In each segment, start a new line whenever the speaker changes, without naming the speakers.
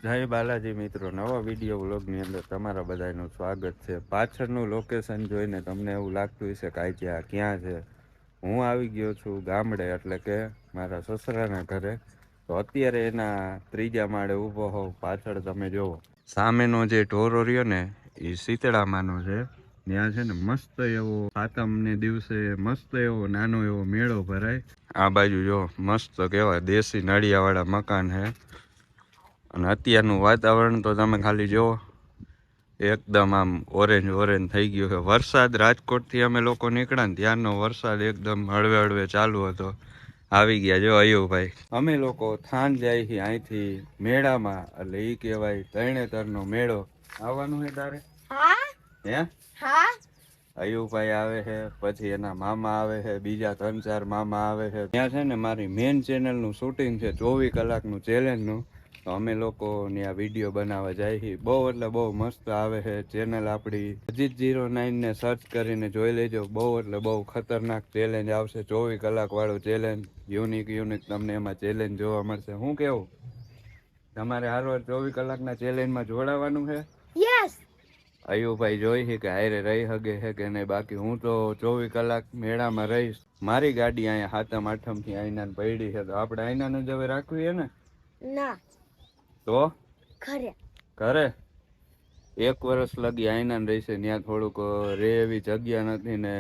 જય બાલાજી મિત્રો, નવા વિડીયો વ્લોગની અંદર તમારા બધાનું સ્વાગત છે. પાછળનું લોકેશન જોઈને તમને એવું લાગતું હશે કે આ ક્યાં છે. હું આવી ગયો છું ગામડે, એટલે કે મારા સસરાના ઘરે. તો અત્યારે એના ત્રીજા માળે ઊભો હોઉં. પાછળ તમે જુઓ, સામેનો જે ઢોરો રહ્યો ને એ શીતળામાનો છે. ત્યાં છે ને મસ્ત એવો સાતમને દિવસે મસ્ત એવો નાનો એવો મેળો ભરાય. આ બાજુ જો મસ્ત કહેવાય દેશી નળિયાવાળા મકાન છે. અને અત્યારનું વાતાવરણ તો તમે ખાલી જુઓ, એકદમ આમ ઓરેન્જ ઓરેન્જ થઈ ગયું છે. વરસાદ રાજકોટથી અમે લોકો નીકળ્યા ને ત્યારનો વરસાદ એકદમ હળવે હળવે ચાલુ હતો. આવી ગયા જો અયુભાઈ. અમે લોકો થાન જાય છે અહીંથી મેળામાં, એટલે એ કહેવાય તરણેતરનો મેળો. આવવાનું છે તારે? હે? અયુભાઈ આવે છે, પછી એના મામા આવે છે, બીજા 3-4 મામા આવે છે. ત્યાં છે ને મારી મેન ચેનલનું શૂટિંગ છે, 24 કલાકનું ચેલેન્જનું. તો અમે લોકો ત્યાં વિડીયો બનાવવા જાય છે. બહુ એટલે બહુ મસ્ત આવે છે. ચેનલ આપણી Ajit09 ને સર્ચ કરીને જોઈ લેજો. બહુ એટલે બહુ ખતરનાક ચેલેન્જ આવશે. 24 કલાક વાળું ચેલેન્જ, યુનિક તમને એમાં ચેલેન્જ જોવા મળશે. શું કેવું તમારે હારવાર 24 કલાકના ચેલેન્જમાં જોડાવાનું છે? અયુભાઈ જોઈ છે કે હારે રહી શકે છે કે નહીં. બાકી હું તો 24 કલાક મેળામાં રહીશ. મારી ગાડી અહીંયા હાતમ આઠમથી આઈના પડી છે, તો આપણે આઈના જ હવે રાખવી છે ને? ના તો ઘરે 1 વર્ષ લગી આઈના રહીશે. ત્યાં થોડુંક રે એવી જગ્યા નથી ને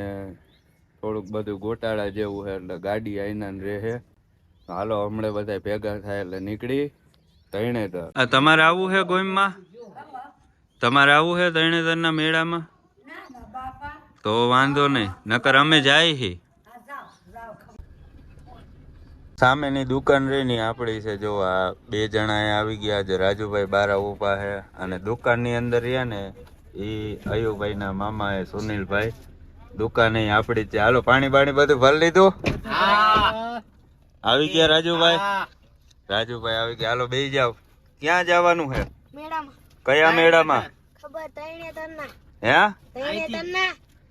થોડુંક બધું ગોટાળા જેવું છે, એટલે ગાડી આઈના રહે. હાલો હમણાં બધા ભેગા થાય એટલે નીકળી તરણેતર. તમારે આવું છે ગોઈમમાં? તમારે આવું છે તરણેતરના મેળામાં? તો વાંધો નહીં, નકર અમે જાય છીએ. સામેની દુકાન રહી ને આપણી છે. જો આ 2 જણા આવી ગયા છે. રાજુભાઈ બારા ઊભા છે, અને દુકાનની અંદર રહ્યા ને એ અયુભાઈના મામા છે સુનિલભાઈ. દુકાન આપણી છે. હાલો પાણી બધું ભરી લીધું? આવી ગયા રાજુભાઈ? રાજુભાઈ આવી ગયા. હાલો બેસી જાવ. ક્યાં જવાનું છે? કયા મેળામાં? હે?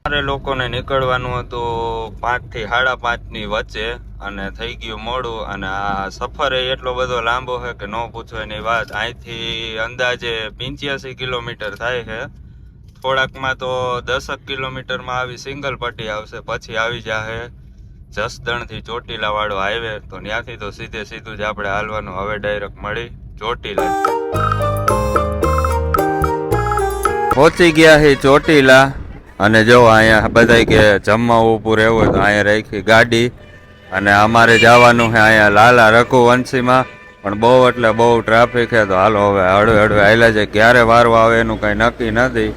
મારે લોકોને નીકળવાનું હતું 5 થી 5:30 ની વચ્ચે, અને થઈ ગયું મોડું. અને આ સફર એટલો બધો લાંબો છે કે ન પૂછો એની વાત. અહીંથી અંદાજે 85 કિલોમીટર થાય છે. થોડાકમાં તો 10 કિલોમીટરમાં આવી સિંગલ પટ્ટી આવશે. પછી આવી જશે જસદણથી ચોટીલા વાળો હાઈવે. તો ત્યાંથી તો સીધું જ આપણે હાલવાનું. હવે ડાયરેક્ટ મળી ચોટીલા. પહોંચી ગયા છે ચોટીલા. અને જો અહીંયા બધા કે જમવા ઊભું રહેવું હોય તો અહીંયા રાખી ગાડી. અને અમારે જવાનું છે અહીંયા લાલા રઘુવંશીમાં, પણ બહુ એટલે બહુ ટ્રાફિક છે. તો હાલો હવે હળવે હાલ્યા જાય. ક્યારે વારો આવે એનું કઈ નક્કી નથી.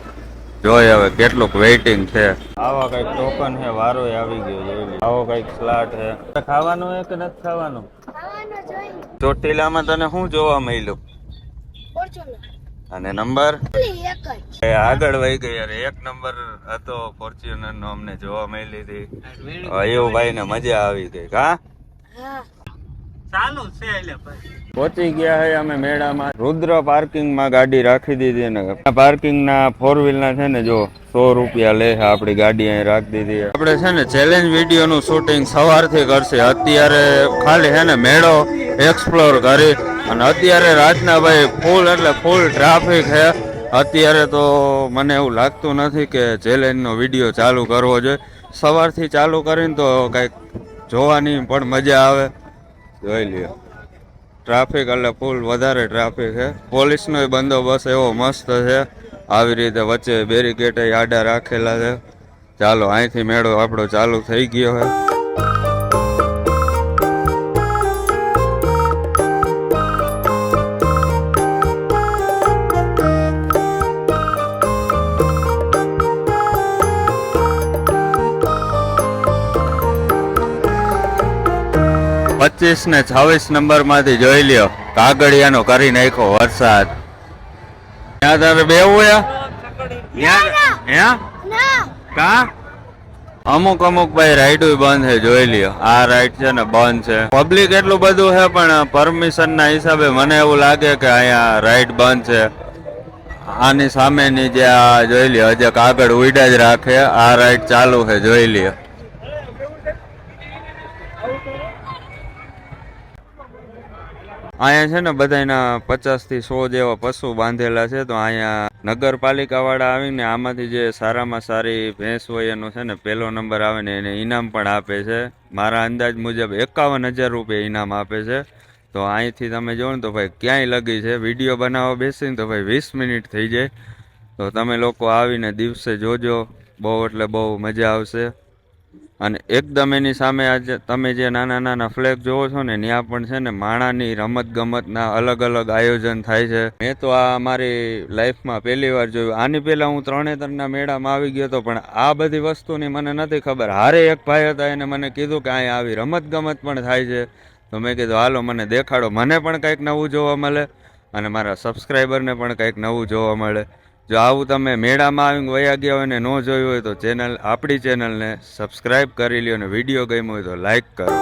જોઈએ હવે કેટલુંક વેઇટિંગ છે. આવા કઈક ટોકન છે, વારો આવી ગયો. જોઈ આવો કઈક સ્લાટ છે. ખાવાનું છે કે નથી ખાવાનું? ચોટીલામાં તને શું જોવા મળ્યું? અને નંબર આગળ વહી ગઈ. યાર 1 નંબર હતો ફોર્ચ્યુનર નો, અમને જોવા મળી હતી. અયુભાઈ ને મજા આવી ગઈ. કા પહોંચી ગયા છે અમે મેળામાં. રુદ્ર પાર્કિંગ માં ગાડી રાખી દીધી ને પાર્કિંગ ના 4 વ્હીલ ના છે ને જો 100 રૂપિયા લે છે. આપડી ગાડી અહીં રાખી દીધી. આપણે છે ને ચેલેન્જ વિડીયો નું શૂટિંગ સવારથી કરશે. અત્યારે ખાલી છે ને મેળો એક્સપ્લોર કરી, અને અત્યારે રાતના ભાઈ ફૂલ એટલે ફૂલ ટ્રાફિક છે. અત્યારે તો મને એવું લાગતું નથી કે ચેલેન્જનો વિડીયો ચાલુ કરવો જોઈએ. સવારથી ચાલુ કરીને તો કંઈક જોવાની પણ મજા આવે. જોઈ લ્યો ટ્રાફિક એટલે ફૂલ વધારે ટ્રાફિક છે. પોલીસનો બંદોબસ્ત એવો મસ્ત છે. આવી રીતે વચ્ચે બેરીકેડ આડા રાખેલા છે. ચાલો અહીંથી મેળો આપણો ચાલુ થઈ ગયો છે. 25 ને 26 નંબર માંથી જોઈ લ્યો કાગળિયાનો કરી નાખ્યો વરસાદ. ત્યાં તારે બેવું કા અમુક ભાઈ રાઈડ બંધ છે. જોઈ લ્યો આ રાઈડ છે ને બંધ છે. પબ્લિક એટલું બધું છે, પણ પરમિશન ના હિસાબે મને એવું લાગે કે અહીંયા રાઈડ બંધ છે. આની સામેની જે આ જોઈ લ્યો હજી કાગળ ઉડા જ રાખે. આ રાઈડ ચાલુ છે. જોઈ લ્યો અહીંયા છે ને બધાના 50 થી 100 જેવા પશુ બાંધેલા છે. તો અહીંયા નગરપાલિકા વાળા આવીને આમાંથી જે સારામાં સારી ભેંસ હોય એનો છે ને પહેલો નંબર આવે ને એને ઇનામ પણ આપે છે. મારા અંદાજ મુજબ 51,000 રૂપિયા ઇનામ આપે છે. તો અહીંથી તમે જો ને તો ભાઈ ક્યાંય લગી છે. વિડીયો બનાવવા બેસીને તો ભાઈ 20 મિનિટ થઈ જાય. તો તમે લોકો આવીને દિવસે જોજો, બહુ એટલે બહુ મજા આવશે. અને એકદમ એની સામે આજે તમે જે નાના નાના ફ્લેગ જોવો છો ને ત્યાં પણ છે ને માણાની રમત ગમતના અલગ અલગ આયોજન થાય છે. મેં તો આ મારી લાઈફમાં પહેલી વાર જોયું. આની પહેલાં હું તરણેતરના મેળામાં આવી ગયો હતો, પણ આ બધી વસ્તુની મને નથી ખબર. હારે એક ભાઈ હતા, એને મને કીધું કે અહીંયા આવી રમત ગમત પણ થાય છે. તો મેં કીધું હાલો મને દેખાડો, મને પણ કંઈક નવું જોવા મળે અને મારા સબસ્ક્રાઈબરને પણ કંઈક નવું જોવા મળે. જો આવું તમે મેળામાં આવીને વયા ગયા હોય ને ન જોયું હોય તો આપણી ચેનલને સબસ્ક્રાઈબ કરી લ્યો અને વિડીયો ગમ્યો હોય તો લાઈક કરો.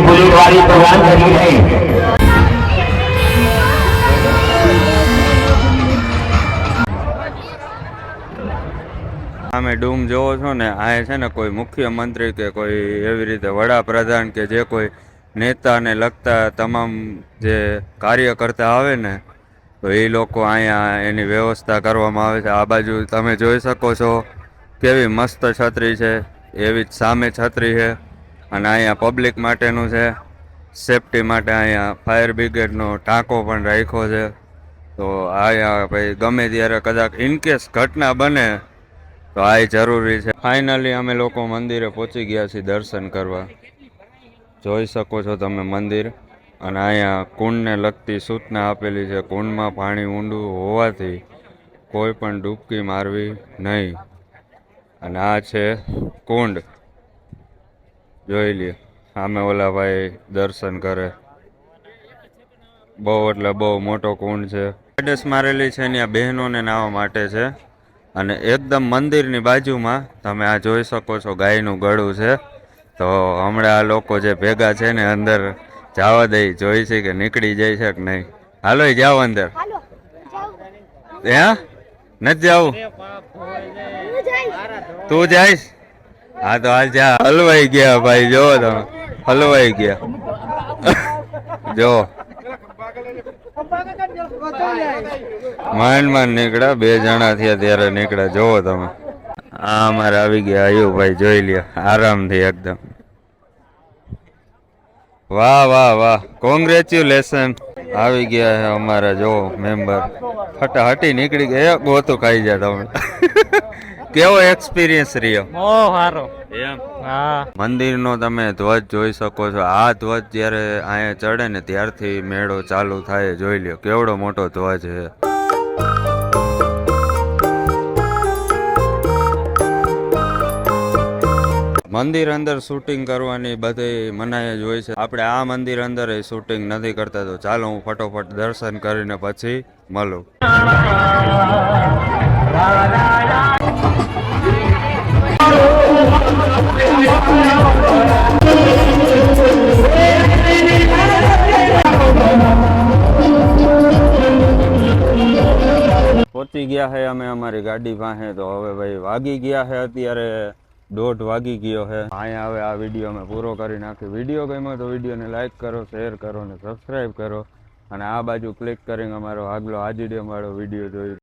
बुलेट वाली प्रोग्राम करी है।
તમે ડૂમ જોવો છો ને, આ છે ને કોઈ મુખ્યમંત્રી કે કોઈ એવી રીતે વડાપ્રધાન કે જે કોઈ નેતાને લગતા તમામ જે કાર્ય કરતા આવે ને, તો એ લોકો અહીંયા એની વ્યવસ્થા કરવામાં આવે છે. આ બાજુ તમે જોઈ શકો છો કેવી મસ્ત છત્રી છે, એવી જ સામે છત્રી છે. અને અહીંયા પબ્લિક માટેનું છે, સેફટી માટે અહીંયા ફાયર બ્રિગેડનો ટાંકો પણ રાખ્યો છે. તો અહીંયા ભાઈ ગમે ત્યારે કદાચ ઇનકેસ ઘટના બને તો આ જરૂરી છે. ફાઇનલી અમે લોકો મંદિરે પહોંચી ગયા છીએ દર્શન કરવા. જોઈ શકો છો તમે મંદિર. અને અહીંયા કુંડને લગતી સૂચના આપેલી છે. કુંડમાં પાણી ઊંડું હોવાથી કોઈ પણ ડૂબકી મારવી નહીં. અને આ છે કુંડ, જોઈ લ્યો. સામે ઓલા ભાઈ દર્શન કરે. બહુ એટલે બહુ મોટો કુંડ છે. એડ્રેસ મારેલી છે ત્યાં બહેનોને નાહવા માટે છે. અને એકદમ મંદિરની બાજુમાં તમે આ જોઈ શકો છો ગાયનું ગળું છે. તો હમણાં આ લોકો જે ભેગા છે ને અંદર જવા દઈ, જોઈ છે કે નીકળી જાય છે કે નહીં. હાલો જાઓ અંદર. ત્યાં નથી જવું? તું જઈશ? હા તો હાલ જા. હલવાઈ ગયા ભાઈ, જોવો તમે, હલવાઈ ગયા. જો માંડ નીકળ્યા, 2 જણા થયા ત્યારે નીકળ્યા. જોવો તમે, આ અમારે આવી ગયા આયુભાઈ, જોઈ લ્યો આરામથી એકદમ. વાહ વાહ વાહ, કોંગ્રેચ્યુલેશન. આવી ગયા છે અમારા જો મેમ્બર. ફટાફટી નીકળી ગયા. ગોતું ખાઈ જાય તમે. કેવો એક્સપિરિયન્સ રહ્યો?
બહુ સારો.
એમ?
હા.
મંદિરનો તમે ધ્વજ જોઈ શકો છો. આ ધ્વજ જ્યારે અહીંયા ચડે ને ત્યારથી મેળો ચાલુ થાય. જોઈ લ્યો કેવડો મોટો ધ્વજ છે. મંદિર અંદર શૂટિંગ કરવાની બધી મનાઈ જ હોય છે. આપણે આ મંદિર અંદર શૂટિંગ નથી કરતા. તો ચાલો હું ફટોફટ દર્શન કરીને પછી મળું. પહોંચી ગયા છે અમે અમારી ગાડી પાસે. તો હવે ભાઈ વાગી ગયા છે અત્યારે 1:30 વાગી ગયો છે. અહીંયા હવે આ વિડીયો અમે પૂરો કરી નાખી. વિડીયો ગમ્યો તો વિડીયોને લાઈક કરો, શેર કરો અને સબસ્ક્રાઈબ કરો. અને આ બાજુ ક્લિક કરીને અમારો આગલો આજીડીએમ વાળો વિડીયો જોઈ